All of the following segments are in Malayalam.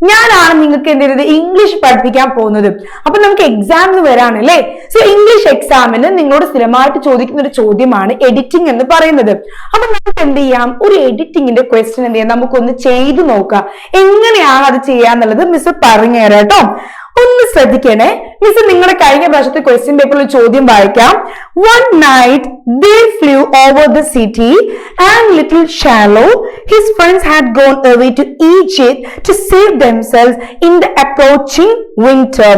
ഞാനാണ് നിങ്ങൾക്ക് എന്ത് ചെയ്തത് ഇംഗ്ലീഷ് പഠിപ്പിക്കാൻ പോകുന്നത്. അപ്പൊ നമുക്ക് എക്സാമിന് വരാനല്ലേ. സോ ഇംഗ്ലീഷ് എക്സാമിന് നിങ്ങളോട് സ്ഥിരമായിട്ട് ചോദിക്കുന്ന ഒരു ചോദ്യമാണ് എഡിറ്റിംഗ് എന്ന് പറയുന്നത്. അപ്പൊ നമുക്ക് എന്ത് ചെയ്യാം, ഒരു എഡിറ്റിംഗിന്റെ ക്വസ്റ്റ്യൻ എന്ത് ചെയ്യാം, നമുക്കൊന്ന് ചെയ്തു നോക്കാം. എങ്ങനെയാണ് അത് ചെയ്യാന്നുള്ളത് മിസ് പറഞ്ഞു തരാം കേട്ടോ. ഒന്ന് ശ്രദ്ധിക്കണേ. മിസ് നിങ്ങളുടെ കഴിഞ്ഞ പ്രാവശ്യത്തെ ക്വസ്റ്റ്യൻ പേപ്പറിൽ ചോദ്യം വായിക്കാം. One night they flew over the city and little shallow his friends had gone away to Egypt to save themselves in the approaching winter.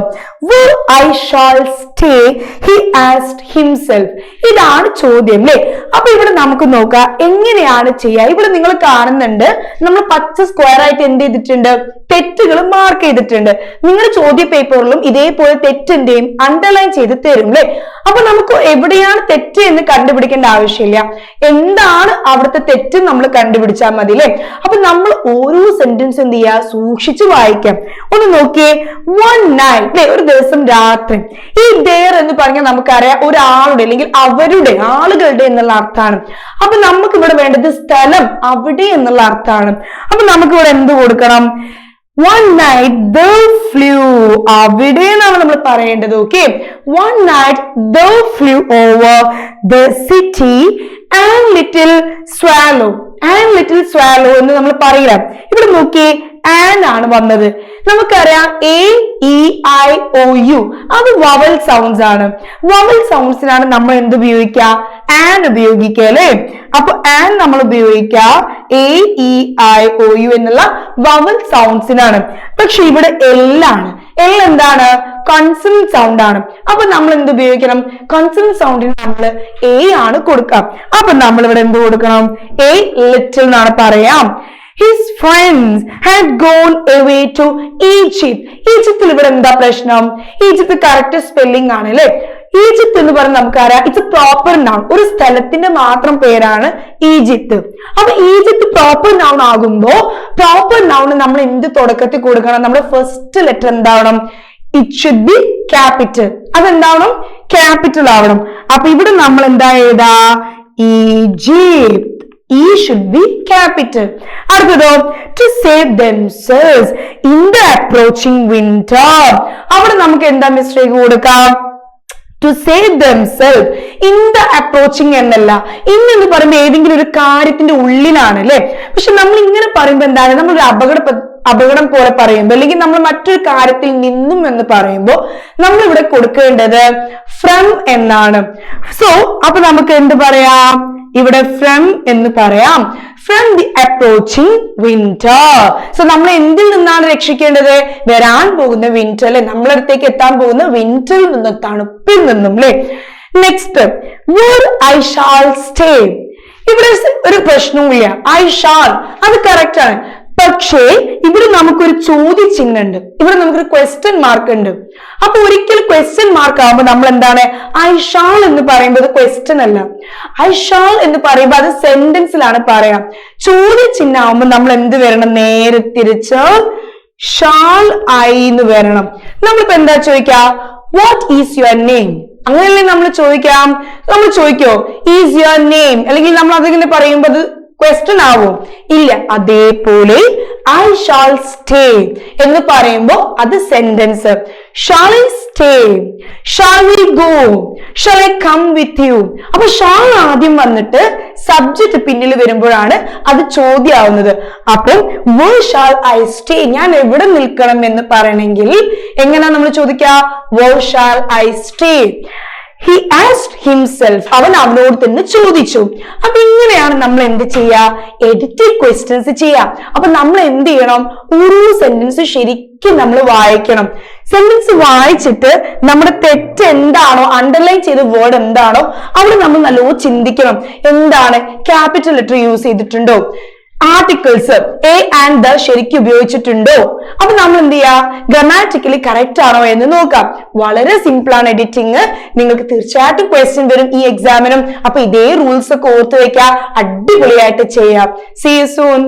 Where I shall stay, he asked himself. ഇതാണ് ചോദ്യം അല്ലേ. അപ്പൊ ഇവിടെ നമുക്ക് നോക്കാം എങ്ങനെയാണ് ചെയ്യുക. ഇവിടെ നിങ്ങൾ കാണുന്നുണ്ട് നമ്മൾ പച്ച സ്ക്വയർ ആയിട്ട് എന്ത് ചെയ്തിട്ടുണ്ട്, തെറ്റുകൾ മാർക്ക് ചെയ്തിട്ടുണ്ട്. നിങ്ങളുടെ ചോദ്യ പേപ്പറിലും ഇതേപോലെ തെറ്റിന്റെയും അണ്ടർലൈൻ ചെയ്ത് തരും അല്ലെ. അപ്പൊ നമുക്ക് എവിടെയാണ് തെറ്റ് എന്ന് കണ്ടുപിടിക്കേണ്ട ആവശ്യമില്ല, എന്താണ് അവിടുത്തെ തെറ്റ് നമ്മൾ കണ്ടുപിടിച്ചാൽ മതി അല്ലെ. അപ്പൊ നമ്മൾ ഓരോ സെന്റൻസ് എന്ത് ചെയ്യുക, സൂക്ഷിച്ചു വായിക്കാം. ഒന്ന് നോക്കിയേ, വൺ നൈറ്റ് അല്ലെ, ഒരു ദിവസം രാത്രി. ഈ there എന്ന് പറഞ്ഞാൽ നമുക്കറിയാം ഒരാളുടെ അല്ലെങ്കിൽ അവരുടെ, ആളുകളുടെ എന്നുള്ള അർത്ഥമാണ്. അപ്പൊ നമുക്ക് ഇവിടെ വേണ്ടത് സ്ഥലം, അവിടെ എന്നുള്ള അർത്ഥമാണ്. അപ്പൊ നമുക്ക് ഇവിടെ എന്ത് കൊടുക്കണം, one night they flew, അവിടെ എന്നാണ് നമ്മൾ പറയേണ്ടത്. Okay, one night they flew over the city and little swallow, and little swallow എന്ന് നമ്മൾ പറയാം. ഇവിടെ നോക്കിയേ, and ആണ് വന്നത്. നമുക്കറിയാം AEIOU അത് വവൽ സൗണ്ട്സ് ആണ്. വവൽ സൗണ്ട്സിനാണ് നമ്മൾ എന്ത് ഉപയോഗിക്കുക, and ഉപയോഗിക്കുക അല്ലെ. അപ്പൊ and നമ്മൾ ഉപയോഗിക്കുക AEIOU എന്നുള്ള വവൽ സൗണ്ട്സിനാണ്. പക്ഷെ ഇവിടെ L ആണ്. L എന്താണ്, കൺസണന്റ് സൗണ്ട് ആണ്. അപ്പൊ നമ്മൾ എന്ത് ഉപയോഗിക്കണം, കൺസണന്റ് സൗണ്ടിന് നമ്മൾ A ആണ് കൊടുക്കാം. അപ്പൊ നമ്മൾ ഇവിടെ എന്ത് കൊടുക്കണം, A little എന്നാണ് പറയാം. His friends had gone away to Egypt. ഈജിപ്തിൽ ഇവിടെ എന്താ പ്രശ്നം, ഈജിപ്ത് കറക്റ്റ് സ്പെല്ലിംഗ് ആണ് അല്ലെ. ഈജിപ്ത് എന്ന് പറഞ്ഞാൽ നമുക്കറിയാം ഇറ്റ്സ് പ്രോപ്പർ നൗൺ, ഒരു സ്ഥലത്തിന്റെ മാത്രം പേരാണ് ഈജിപ്ത്. അപ്പൊ ഈജിപ്ത് പ്രോപ്പർ നൗൺ ആകുമ്പോ പ്രോപ്പർ നൗണ് നമ്മൾ എന്ത് തുടക്കത്തിൽ കൊടുക്കണം, നമ്മുടെ ഫസ്റ്റ് ലെറ്റർ എന്താവണം, ഇറ്റ് ഷുഡ് ബി ക്യാപിറ്റൽ. അതെന്താവണം, ക്യാപിറ്റൽ ആവണം. അപ്പൊ ഇവിടെ നമ്മൾ എന്താ എഴുതാ, Egypt, E should be capital. അടുത്തതോ, to save themselves in the approaching winter. അവിടെ നമുക്ക് എന്താ മിസ്റ്റേക്ക് കൊടുക്കാം, to save themselves in the approaching എന്നല്ല. എന്ന് പറയുമ്പോൾ ഏതെങ്കിലും ഒരു കാര്യത്തിന്റെ ഉള്ളിലാണ് അല്ലെ. പക്ഷെ നമ്മൾ ഇങ്ങനെ പറയുമ്പോൾ എന്താണ്, നമ്മൾ ഒരു അപകടം പോലെ പറയുമ്പോൾ അല്ലെങ്കിൽ നമ്മൾ മറ്റൊരു കാര്യത്തിൽ നിന്നും എന്ന് പറയുമ്പോൾ നമ്മൾ ഇവിടെ കൊടുക്കേണ്ടത് ഫ്രം എന്നാണ്. സോ അപ്പൊ നമുക്ക് എന്ത് പറയാം, ഇവിടെ ഫ്രം എന്ന് പറയാം, from the approaching winter. So നമ്മൾ എന്തിൽ നിന്നാണ് രക്ഷിക്കേണ്ടത്, വരാൻ പോകുന്ന വിന്റർ അല്ലെ, നമ്മളടുത്തേക്ക് എത്താൻ പോകുന്ന വിന്ററിൽ നിന്നും, തണുപ്പിൽ നിന്നും അല്ലെ. Next, where I shall stay. ഇവിടെ ഒരു പ്രശ്നവുമില്ല, I shall അത് കറക്റ്റ് ആണ്. പക്ഷേ ഇവിടെ നമുക്കൊരു ചോദ്യചിഹ്നം ഉണ്ട്, ഇവിടെ നമുക്കൊരു ക്വസ്റ്റ്യൻ മാർക്ക് ഉണ്ട്. അപ്പൊ ഒരിക്കൽ ക്വസ്റ്റ്യൻ മാർക്ക് ആവുമ്പോൾ നമ്മൾ എന്താണ്, ഐ ഷാൾ എന്ന് പറയുമ്പോൾ ക്വസ്റ്റ്യൻ അല്ല, ഐ ഷാൾ എന്ന് പറയുമ്പോൾ അത് സെന്റൻസിലാണ് പറയാം. ചോദ്യചിഹ്നം ആവുമ്പോൾ നമ്മൾ എന്ത് വരണം, നേരെ തിരിച്ച് ഷാൾ ഐ എന്ന് വരണം. നമ്മളിപ്പോ എന്താ ചോദിക്കാം, വാട്ട് ഈസ് യുവർ നെയിം, അങ്ങനെയല്ലേ നമ്മൾ ചോദിക്കാം. നമ്മൾ ചോദിക്കോ ഈസ് യുവർ നെയിം, അല്ലെങ്കിൽ നമ്മൾ അതിങ്ങനെ പറയുമ്പോൾ അത് ക്വസ്റ്റ്യൻ ആവും, ഇല്ല. അതേപോലെ ഐ ഷാൾ സ്റ്റേ എന്ന് പറയുമ്പോ അത് sentence. Shall I stay, shall we go, shall I come with you. അപ്പൊ ഷാൾ ആദ്യം വന്നിട്ട് സബ്ജക്ട് പിന്നിൽ വരുമ്പോഴാണ് അത് ചോദ്യമാവുന്നത്. അപ്പം വേർ ഷാൾ ഐ സ്റ്റേ, ഞാൻ എവിടെ നിൽക്കണം എന്ന് പറയണമെങ്കിൽ എങ്ങനെയാ നമ്മൾ ചോദിക്കുക, where shall I stay. He asked himself, അവൻ അവനോട് തന്നെ ചോദിച്ചു. അപ്പൊ ഇങ്ങനെയാണ് നമ്മൾ എന്ത് ചെയ്യാ, എഡിറ്റഡ് ക്വസ്റ്റ്യൻസ് ചെയ്യാം. അപ്പൊ നമ്മൾ എന്ത് ചെയ്യണം, ഓരോ സെന്റൻസ് ശരിക്കും നമ്മൾ വായിക്കണം. സെന്റൻസ് വായിച്ചിട്ട് നമ്മുടെ തെറ്റ് എന്താണോ, അണ്ടർലൈൻ ചെയ്ത വേർഡ് എന്താണോ അവിടെ നമ്മൾ നല്ലോണം ചിന്തിക്കണം. എന്താണ്, ക്യാപിറ്റൽ ലെറ്റർ യൂസ് ചെയ്തിട്ടുണ്ടോ, ആർട്ടിക്കിൾസ് എ ആൻഡ് ദ ശരിക്കും ഉപയോഗിച്ചിട്ടുണ്ടോ. അപ്പൊ നമ്മൾ എന്ത് ചെയ്യാ, ഗ്രാമാറ്റിക്കലി കറക്റ്റ് ആണോ എന്ന് നോക്കാം. വളരെ സിമ്പിൾ ആണ് എഡിറ്റിംഗ്. നിങ്ങൾക്ക് തീർച്ചയായിട്ടും ക്വസ്റ്റ്യൻ വരും ഈ എക്സാമിനും. അപ്പൊ ഇതേ റൂൾസ് ഒക്കെ ഓർത്ത് വെക്കാം, അടിപൊളിയായിട്ട് ചെയ്യാം. See you soon.